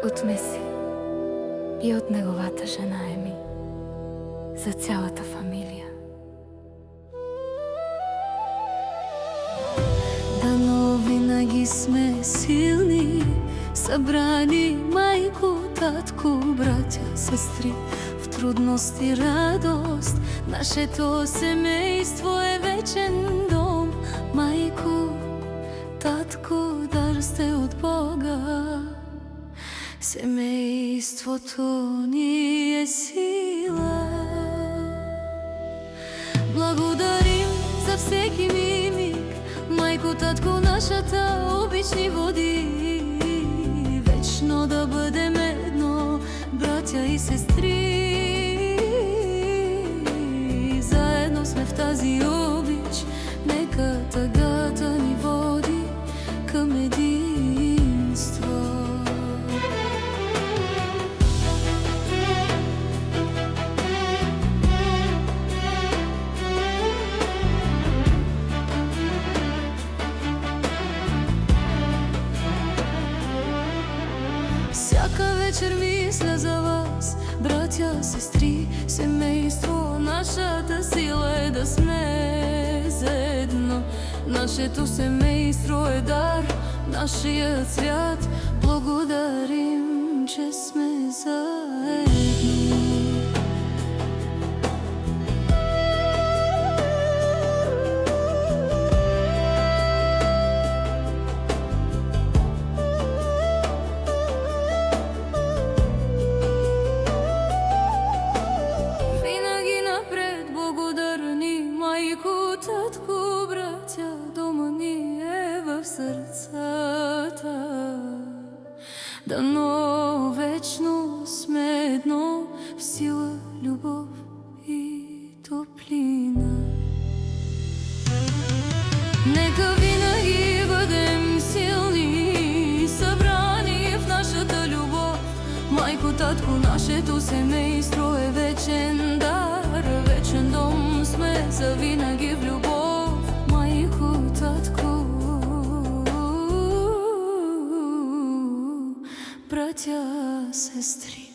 от Меси и от неговата жена Еми, за цялата фамилия. Дано винаги сме силни, събрани, майко, татко, братя, сестри, в трудност и радост. Нашето семейство е вечен дом. Майко, татко, дар сте от Бога. Семейството ни е сила. Благодарим за всеки миг, майко, татко, нашата обични води. Вечно да бъдем едно, братя и сестри. Заедно сме в тази обич, нека тъгата ни води към единство. Всяка вечер мисля за вас, братя, сестри, семейство. Нашата сила е да сме заедно. Нашето семейство е дар, нашия свят. Благодарим, че сме заедно. Майко, татко, братя, дома ни е в сърцата. Дано вечно сме едно, в сила, любов и топлина. Нека винаги бъдем силни, събрани в нашата любов. Майко, татко, нашето семейство е вечен дар, вечен дом сме завинаги в любов. Майко, татко, братя, сестри.